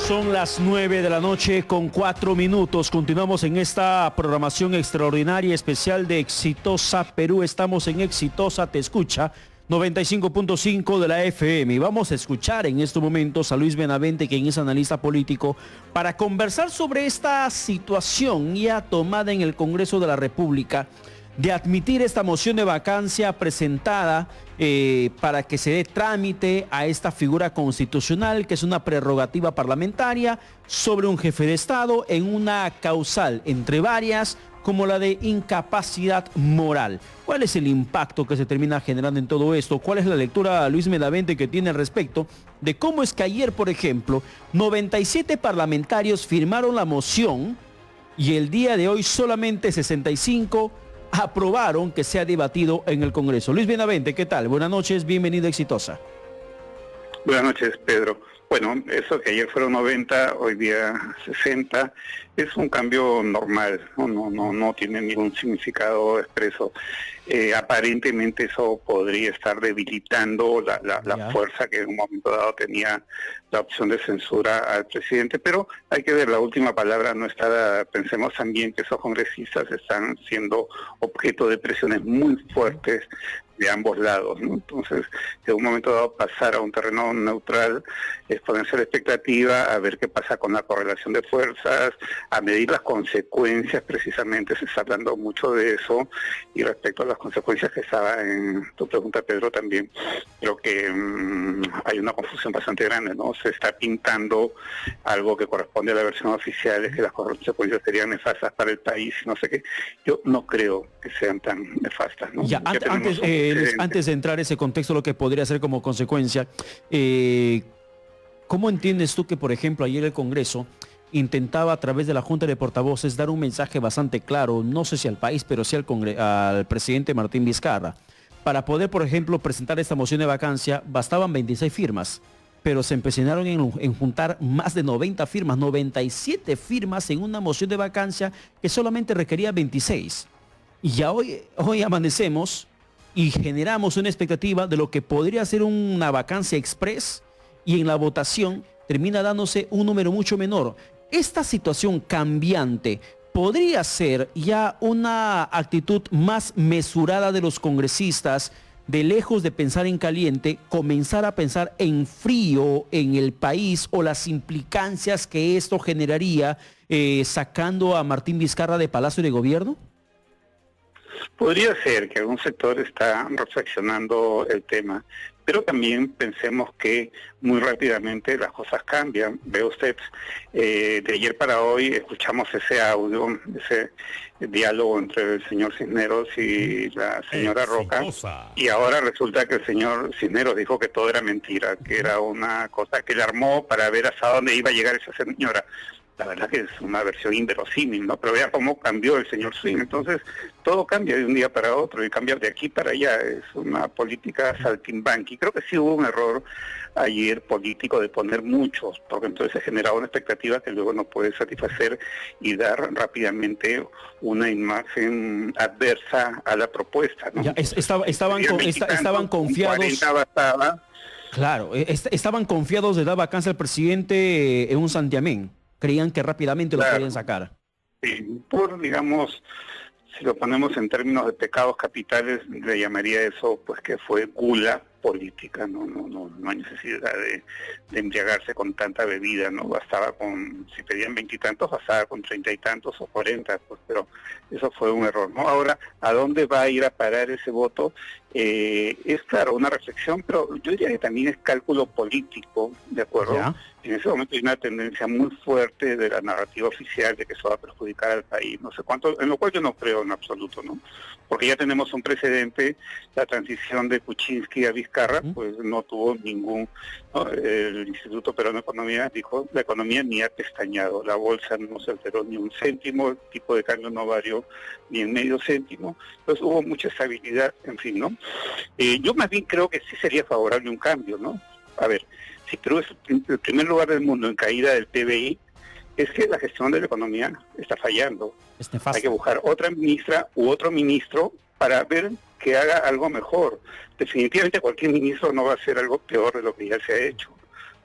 Son las 9 de la noche con 4 minutos. Continuamos en esta programación extraordinaria especial de Exitosa Perú. Estamos en Exitosa Te Escucha, 95.5 de la FM. Y vamos a escuchar en estos momentos a Luis Benavente, quien es analista político, para conversar sobre esta situación ya tomada en el Congreso de la República de admitir esta moción de vacancia presentada para que se dé trámite a esta figura constitucional, que es una prerrogativa parlamentaria sobre un jefe de Estado en una causal entre varias, como la de incapacidad moral. ¿Cuál es el impacto que se termina generando en todo esto? ¿Cuál es la lectura, Luis Benavente, que tiene al respecto de cómo es que ayer, por ejemplo, 97 parlamentarios firmaron la moción y el día de hoy solamente 65 aprobaron que sea debatido en el Congreso? Luis Benavente, ¿qué tal? Buenas noches, bienvenido a Exitosa. Buenas noches, Pedro. Bueno, eso que ayer fueron 90, hoy día 60, es un cambio normal, no tiene ningún significado expreso. Aparentemente eso podría estar debilitando la fuerza que en un momento dado tenía la opción de censura al presidente, pero hay que ver, la última palabra no está dada. Pensemos también que esos congresistas están siendo objeto de presiones muy fuertes de ambos lados, ¿no? Entonces, en un momento dado pasar a un terreno neutral es ponerse la expectativa a ver qué pasa con la correlación de fuerzas, a medir las consecuencias. Precisamente se está hablando mucho de eso, y respecto a las consecuencias que estaba en tu pregunta, Pedro, también creo que hay una confusión bastante grande, ¿no? Se está pintando algo que corresponde a la versión oficial, es que las consecuencias serían nefastas para el país, no sé qué. Yo no creo que sean tan nefastas, ¿no? Ya, antes de entrar a ese contexto, lo que podría ser como consecuencia, ¿cómo entiendes tú que, por ejemplo, ayer el Congreso intentaba a través de la Junta de Portavoces dar un mensaje bastante claro, no sé si al país, pero sí al presidente Martín Vizcarra? Para poder, por ejemplo, presentar esta moción de vacancia, bastaban 26 firmas, pero se empeñaron en juntar más de 90 firmas, 97 firmas en una moción de vacancia que solamente requería 26. Y ya hoy amanecemos y generamos una expectativa de lo que podría ser una vacancia express, y en la votación termina dándose un número mucho menor. Esta situación cambiante podría ser ya una actitud más mesurada de los congresistas, de lejos de pensar en caliente, comenzar a pensar en frío en el país, o las implicancias que esto generaría sacando a Martín Vizcarra de Palacio de Gobierno. Podría ser que algún sector está reflexionando el tema, pero también pensemos que muy rápidamente las cosas cambian. Ve usted, de ayer para hoy escuchamos ese audio, ese diálogo entre el señor Cisneros y la señora Roca, y ahora resulta que el señor Cisneros dijo que todo era mentira, que era una cosa que le armó para ver hasta dónde iba a llegar esa señora. La verdad que es una versión inverosímil, ¿no? Pero vea cómo cambió el señor Swing. Entonces, todo cambia de un día para otro, y cambiar de aquí para allá es una política saltimbanqui. Creo que sí hubo un error ayer político de poner muchos, porque entonces se generaba una expectativa que luego no puede satisfacer y dar rápidamente una imagen adversa a la propuesta, ¿no? Ya, estaban confiados. Claro, estaban confiados de dar vacancia al presidente en un santiamén. Creían que rápidamente lo podían sacar. Sí, digamos, si lo ponemos en términos de pecados capitales, le llamaría eso, pues, que fue gula política. No hay necesidad de embriagarse con tanta bebida, ¿no? Bastaba con, si pedían 20 y tantos, bastaba con 30 y tantos o 40, pues, pero eso fue un error, ¿no? Ahora, ¿a dónde va a ir a parar ese voto? Es claro, una reflexión, pero yo diría que también es cálculo político, ¿de acuerdo? ¿Ya? En ese momento hay una tendencia muy fuerte de la narrativa oficial de que eso va a perjudicar al país, no sé cuánto, en lo cual yo no creo en absoluto, ¿no? Porque ya tenemos un precedente, la transición de Kuczynski a Vizcarra, pues no tuvo ningún, ¿no? El Instituto Peruano de Economía dijo, la economía ni ha pestañeado, la bolsa no se alteró ni un céntimo, el tipo de cambio no varió ni en medio céntimo, entonces hubo mucha estabilidad, en fin, ¿no? Yo más bien creo que sí sería favorable un cambio, ¿no? A ver, si Perú es el primer lugar del mundo en caída del PBI, es que la gestión de la economía está fallando. Hay que buscar otra ministra u otro ministro para ver que haga algo mejor. Definitivamente cualquier ministro no va a hacer algo peor de lo que ya se ha hecho.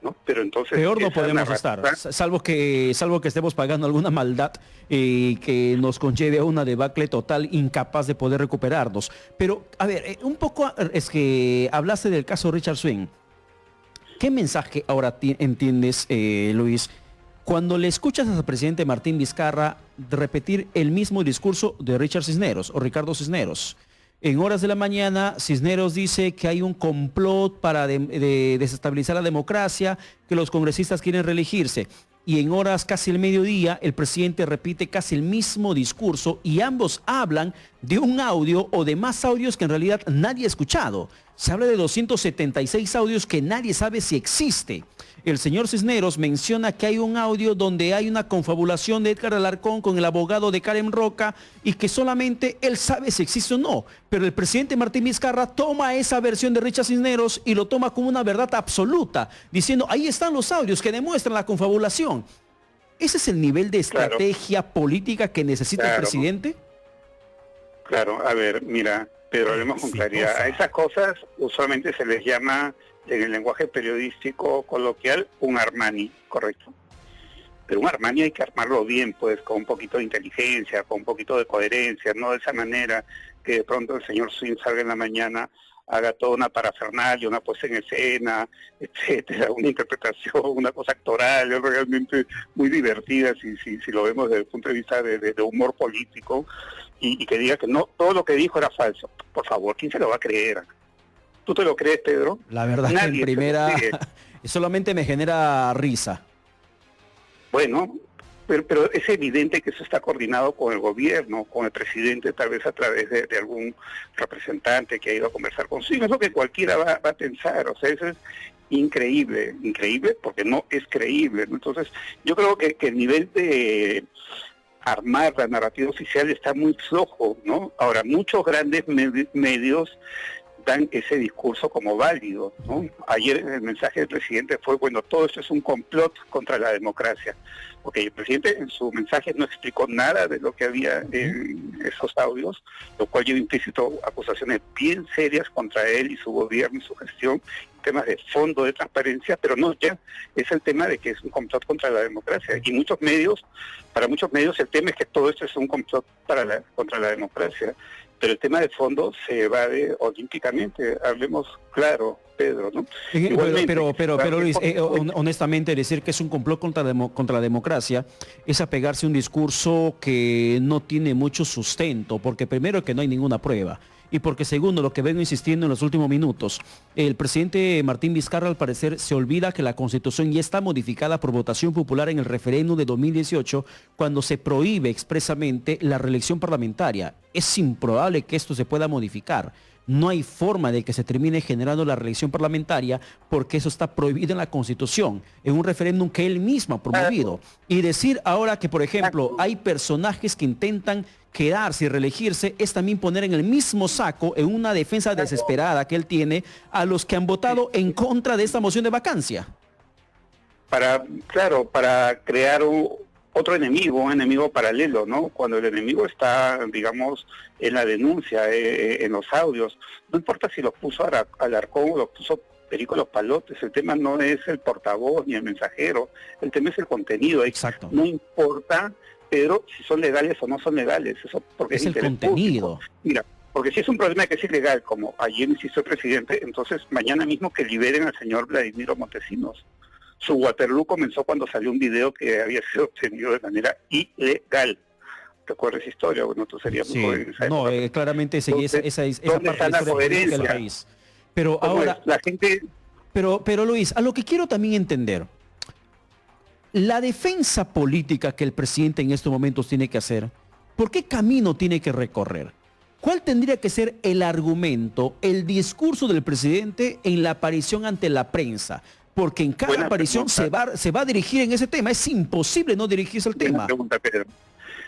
¿no? Pero entonces peor no podemos estar, salvo que estemos pagando alguna maldad que nos conlleve a una debacle total, incapaz de poder recuperarnos. Pero, a ver, un poco es que hablaste del caso Richard Swing. ¿Qué mensaje ahora entiendes, Luis, cuando le escuchas al presidente Martín Vizcarra repetir el mismo discurso de Richard Cisneros o Ricardo Cisneros? En horas de la mañana, Cisneros dice que hay un complot para desestabilizar la democracia, que los congresistas quieren reelegirse. Y en horas casi el mediodía, el presidente repite casi el mismo discurso y ambos hablan de un audio o de más audios que en realidad nadie ha escuchado. Se habla de 276 audios que nadie sabe si existe. El señor Cisneros menciona que hay un audio donde hay una confabulación de Edgar Alarcón con el abogado de Karen Roca y que solamente él sabe si existe o no. Pero el presidente Martín Vizcarra toma esa versión de Richard Cisneros y lo toma como una verdad absoluta, diciendo, ahí están los audios que demuestran la confabulación. ¿Ese es el nivel de estrategia política que necesita el presidente? Claro, a ver, mira, Pedro, hablemos con claridad. A esas cosas usualmente se les llama, en el lenguaje periodístico coloquial, un Armani, ¿correcto? Pero un Armani hay que armarlo bien, pues, con un poquito de inteligencia, con un poquito de coherencia, no de esa manera que de pronto el señor Swing salga en la mañana, haga toda una parafernalia, una puesta en escena, etcétera, una interpretación, una cosa actoral, es realmente muy divertida si lo vemos desde el punto de vista de humor político, y que diga que no, todo lo que dijo era falso. Por favor, ¿quién se lo va a creer? ¿Tú te lo crees, Pedro? La verdad que en primera solamente me genera risa. Bueno, pero es evidente que eso está coordinado con el gobierno, con el presidente, tal vez a través de algún representante que ha ido a conversar con sí. Es lo que cualquiera va a pensar. O sea, eso es increíble porque no es creíble, ¿no? Entonces, yo creo que el nivel de armar la narrativa oficial está muy flojo, ¿no? Ahora, muchos grandes medios dan ese discurso como válido, ¿no? Ayer el mensaje del presidente fue, bueno, todo esto es un complot contra la democracia. Porque el presidente en su mensaje no explicó nada de lo que había en esos audios, lo cual lleva implícito acusaciones bien serias contra él y su gobierno y su gestión, temas de fondo, de transparencia, pero no, ya es el tema de que es un complot contra la democracia. Y para muchos medios el tema es que todo esto es un complot contra la democracia. Pero el tema de fondo se evade olímpicamente, hablemos claro, Pedro, ¿no? Pero Luis, honestamente decir que es un complot contra la democracia es apegarse a un discurso que no tiene mucho sustento, porque primero que no hay ninguna prueba. Y porque segundo, lo que vengo insistiendo en los últimos minutos, el presidente Martín Vizcarra al parecer se olvida que la Constitución ya está modificada por votación popular en el referéndum de 2018, cuando se prohíbe expresamente la reelección parlamentaria. Es improbable que esto se pueda modificar. No hay forma de que se termine generando la reelección parlamentaria porque eso está prohibido en la Constitución, en un referéndum que él mismo ha promovido. Y decir ahora que, por ejemplo, hay personajes que intentan quedarse y reelegirse es también poner en el mismo saco, en una defensa desesperada que él tiene, a los que han votado en contra de esta moción de vacancia. Para crear otro enemigo, un enemigo paralelo, ¿no? Cuando el enemigo está, digamos, en la denuncia, en los audios, no importa si los puso Alarcón o los puso Perico Los Palotes, el tema no es el portavoz ni el mensajero, el tema es el contenido. Exacto. No importa, Pedro, si son legales o no son legales, eso porque es el contenido. Público. Mira, porque si es un problema que es ilegal, como ayer insistió el presidente, entonces mañana mismo que liberen al señor Vladimiro Montesinos. Su Waterloo comenzó cuando salió un video que había sido obtenido de manera ilegal. ¿Te acuerdas esa historia? Bueno, tú serías muy joven en esa época. Claramente seguí esa ¿dónde parte está la coherencia del país. Pero ahora, la gente... pero Luis, a lo que quiero también entender, la defensa política que el presidente en estos momentos tiene que hacer, ¿por qué camino tiene que recorrer? ¿Cuál tendría que ser el argumento, el discurso del presidente en la aparición ante la prensa? Porque en cada aparición se va a dirigir en ese tema. Es imposible no dirigirse al tema. Buena pregunta, Pedro.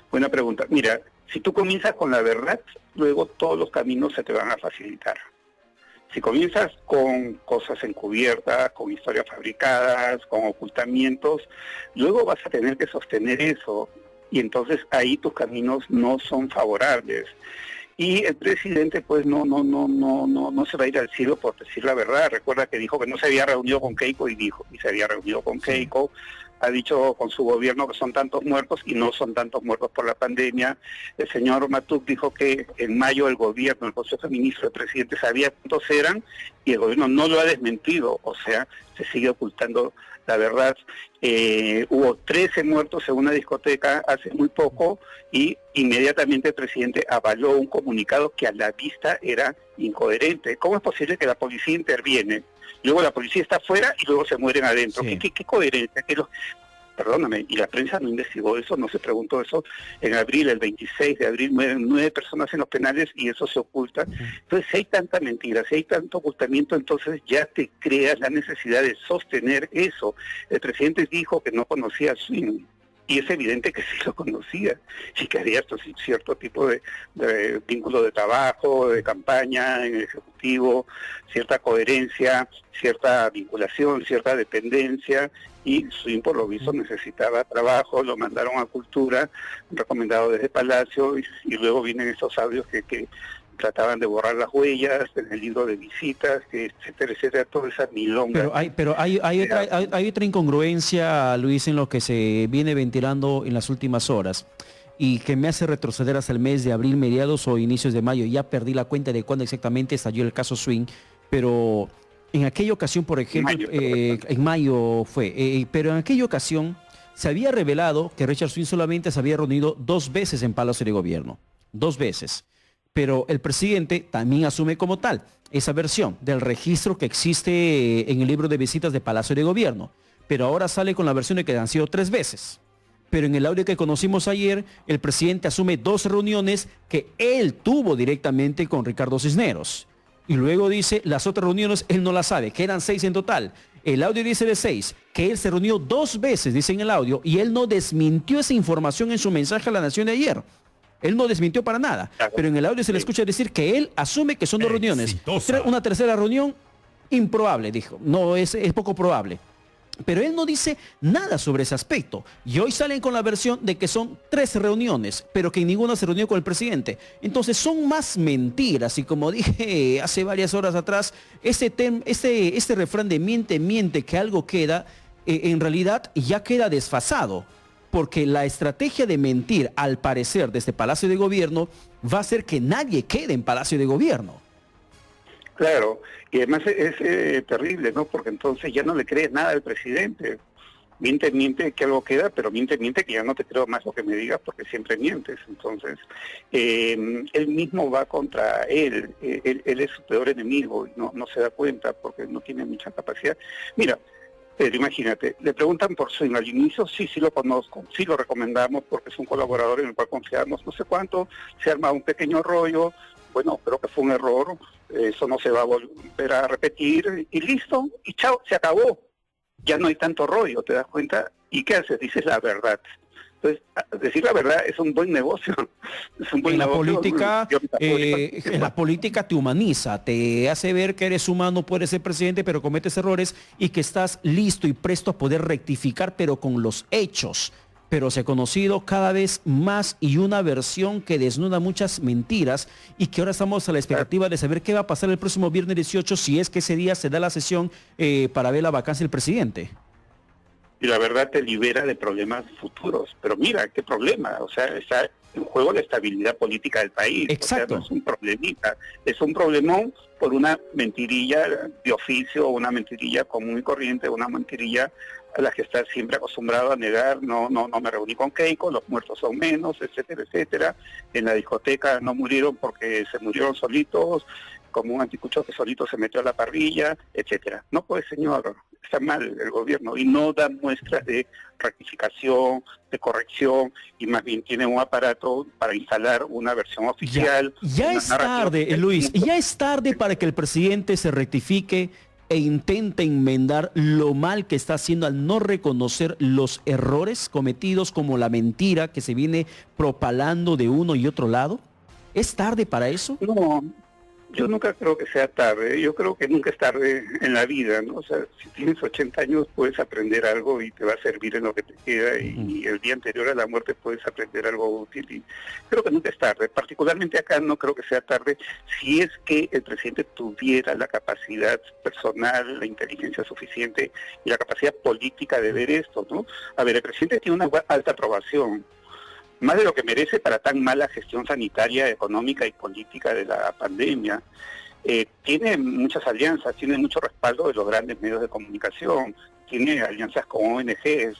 Buena pregunta. Mira, si tú comienzas con la verdad, luego todos los caminos se te van a facilitar. Si comienzas con cosas encubiertas, con historias fabricadas, con ocultamientos, luego vas a tener que sostener eso. Y entonces ahí tus caminos no son favorables. y el presidente pues no se va a ir al cielo por decir la verdad. Recuerda que dijo que no se había reunido con Keiko y se había reunido con Keiko. Ha dicho con su gobierno que son tantos muertos y no son tantos muertos por la pandemia. El señor Matuk dijo que en mayo el gobierno, el Consejo de Ministros, el presidente sabía cuántos eran y el gobierno no lo ha desmentido, o sea, se sigue ocultando la verdad. Hubo 13 muertos en una discoteca hace muy poco y inmediatamente el presidente avaló un comunicado que a la vista era incoherente. ¿Cómo es posible que la policía interviene? Luego la policía está afuera y luego se mueren adentro. Sí. ¿Qué coherencia? Perdóname, y la prensa no investigó eso, no se preguntó eso. En abril, el 26 de abril, mueren 9 personas en los penales y eso se oculta. Entonces, si hay tanta mentira, si hay tanto ocultamiento, entonces ya te creas la necesidad de sostener eso. El presidente dijo que no conocía a Swing. Y es evidente que sí lo conocía y que había cierto tipo de vínculo de trabajo, de campaña en el Ejecutivo, cierta coherencia, cierta vinculación, cierta dependencia, y Swing por lo visto necesitaba trabajo, lo mandaron a Cultura, recomendado desde Palacio, y luego vienen esos audios que trataban de borrar las huellas en el libro de visitas, etcétera, etcétera, toda esa milonga. Pero hay otra incongruencia, Luis, en lo que se viene ventilando en las últimas horas y que me hace retroceder hasta el mes de abril, mediados o inicios de mayo. Ya perdí la cuenta de cuándo exactamente estalló el caso Swing, pero en aquella ocasión, por ejemplo, en mayo fue, pero en aquella ocasión se había revelado que Richard Swing solamente se había reunido 2 veces en Palacio de Gobierno, 2 veces. Pero el presidente también asume como tal esa versión del registro que existe en el libro de visitas de Palacio de Gobierno. Pero ahora sale con la versión de que han sido 3 veces. Pero en el audio que conocimos ayer, el presidente asume 2 reuniones que él tuvo directamente con Ricardo Cisneros. Y luego dice, las otras reuniones él no las sabe, que eran 6 en total. El audio dice de 6, que él se reunió 2 veces, dice en el audio, y él no desmintió esa información en su mensaje a la Nación de ayer. Él no desmintió para nada, pero en el audio se le escucha decir que él asume que son 2 reuniones. Una tercera reunión, improbable, dijo. No, es poco probable. Pero él no dice nada sobre ese aspecto. Y hoy salen con la versión de que son 3 reuniones, pero que ninguna se reunió con el presidente. Entonces son más mentiras. Y como dije hace varias horas atrás, este refrán de miente, que algo queda, en realidad ya queda desfasado. Porque la estrategia de mentir, al parecer, desde Palacio de Gobierno, va a hacer que nadie quede en Palacio de Gobierno. Claro, y además es terrible, ¿no? Porque entonces ya no le crees nada al presidente. Miente que algo queda, pero miente que ya no te creo más lo que me digas porque siempre mientes. Entonces, él mismo va contra él. Él es su peor enemigo y no se da cuenta porque no tiene mucha capacidad. Mira, pero imagínate, le preguntan por Swing al inicio, sí lo conozco, sí lo recomendamos porque es un colaborador en el cual confiamos, no sé cuánto, se arma un pequeño rollo, bueno, creo que fue un error, eso no se va a volver a repetir, y listo, y chao, se acabó. Ya no hay tanto rollo, ¿te das cuenta? ¿Y qué haces? Dices la verdad. Entonces, decir la verdad es un buen negocio. Es un buen negocio. En la política te humaniza, te hace ver que eres humano, puedes ser presidente, pero cometes errores y que estás listo y presto a poder rectificar, pero con los hechos. Pero se ha conocido cada vez más y una versión que desnuda muchas mentiras y que ahora estamos a la expectativa de saber qué va a pasar el próximo viernes 18 si es que ese día se da la sesión para ver la vacancia del presidente. Y la verdad te libera de problemas futuros. Pero mira, qué problema. O sea, está en juego la estabilidad política del país. Exacto. O sea, no es un problemita. Es un problemón por una mentirilla de oficio, una mentirilla común y corriente, una mentirilla a la que estás siempre acostumbrado a negar. No me reuní con Keiko, los muertos son menos, etcétera, etcétera. En la discoteca no murieron porque se murieron solitos, como un anticucho que solito se metió a la parrilla, etcétera. No, pues señor, está mal el gobierno y no da muestras de rectificación, de corrección, y más bien tiene un aparato para instalar una versión oficial. Ya es tarde, Luis, ya es tarde para que el presidente se rectifique e intente enmendar lo mal que está haciendo al no reconocer los errores cometidos, como la mentira que se viene propalando de uno y otro lado. ¿Es tarde para eso? Yo nunca creo que sea tarde, yo creo que nunca es tarde en la vida, ¿no? O sea, si tienes 80 años puedes aprender algo y te va a servir en lo que te queda, y el día anterior a la muerte puedes aprender algo útil, y creo que nunca es tarde. Particularmente acá no creo que sea tarde si es que el presidente tuviera la capacidad personal, la inteligencia suficiente y la capacidad política de ver esto, ¿no? A ver, el presidente tiene una alta aprobación, más de lo que merece para tan mala gestión sanitaria, económica y política de la pandemia. Tiene muchas alianzas, tiene mucho respaldo de los grandes medios de comunicación, tiene alianzas con ONGs,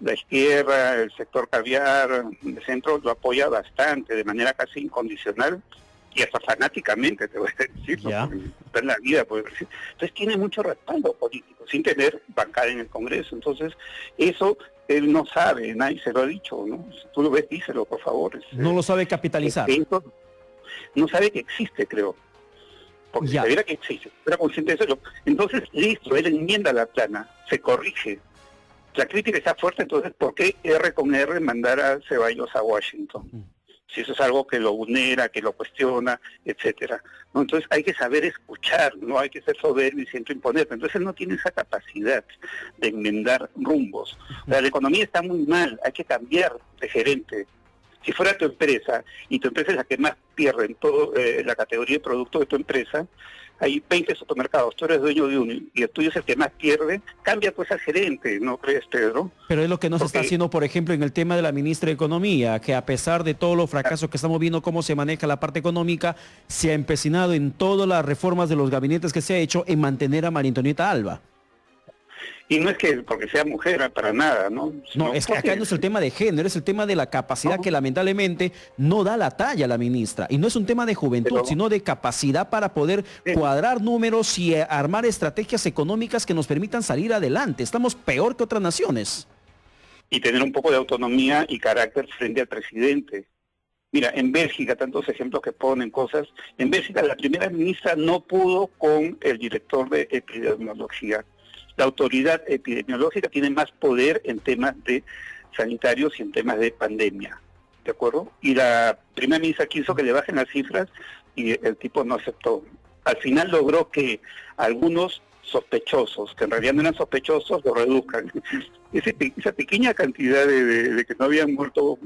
la izquierda, el sector caviar, el centro lo apoya bastante, de manera casi incondicional y hasta fanáticamente, te voy a decir, ¿no? Está en la vida, puede decir. Entonces tiene mucho respaldo político, sin tener bancada en el Congreso. Entonces, eso él no sabe, nadie se lo ha dicho, ¿no? Si tú lo ves, díselo, por favor. No lo sabe capitalizar. No sabe que existe, creo. Porque si sabiera que existe, era consciente de eso. Entonces, listo, él enmienda la plana, se corrige. La crítica está fuerte, entonces, ¿por qué R con R mandar a Ceballos a Washington? Si eso es algo que lo vulnera, que lo cuestiona, etcétera, ¿no? Entonces hay que saber escuchar, no hay que ser soberbio y siempre imponerte. Entonces él no tiene esa capacidad de enmendar rumbos. O sea, la economía está muy mal, hay que cambiar de gerente. Si fuera tu empresa, y tu empresa es la que más pierde en toda la categoría de producto de tu empresa, hay 20 supermercados, tú eres dueño de uno y el tuyo es el que más pierde, cambia pues al gerente, ¿no crees, Pedro? Pero es lo que no se está haciendo, por ejemplo, en el tema de la ministra de Economía, que a pesar de todos los fracasos que estamos viendo, cómo se maneja la parte económica, se ha empecinado en todas las reformas de los gabinetes que se ha hecho en mantener a María Antonieta Alba. Y no es que porque sea mujer, para nada, ¿no? No, es que acá no es el tema de género, es el tema de la capacidad que lamentablemente no da la talla la ministra. Y no es un tema de juventud, sino de capacidad para poder cuadrar números y armar estrategias económicas que nos permitan salir adelante. Estamos peor que otras naciones. Y tener un poco de autonomía y carácter frente al presidente. Mira, en Bélgica, tantos ejemplos que ponen cosas, en Bélgica la primera ministra no pudo con el director de epidemiología. La autoridad epidemiológica tiene más poder en temas de sanitarios y en temas de pandemia, ¿de acuerdo? Y la primera ministra quiso que le bajen las cifras y el tipo no aceptó. Al final logró que algunos sospechosos, que en realidad no eran sospechosos, lo reduzcan. Esa pequeña cantidad de que no habían muerto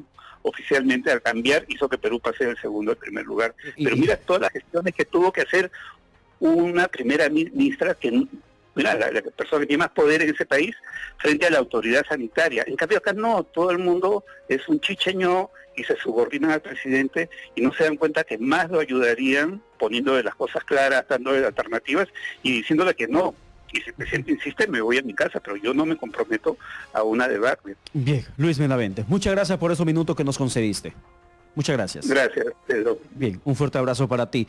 oficialmente, al cambiar, hizo que Perú pase del segundo al primer lugar. Pero mira todas las gestiones que tuvo que hacer una primera ministra que... Mira, la persona que tiene más poder en ese país frente a la autoridad sanitaria. En cambio acá no, todo el mundo es un chicheño y se subordinan al presidente y no se dan cuenta que más lo ayudarían poniéndole las cosas claras, dándole alternativas y diciéndole que no. Y si el presidente insiste, me voy a mi casa, pero yo no me comprometo a una debate. Bien, Luis Benavente, muchas gracias por esos minutos que nos concediste. Muchas gracias. Gracias, Pedro. Bien, un fuerte abrazo para ti.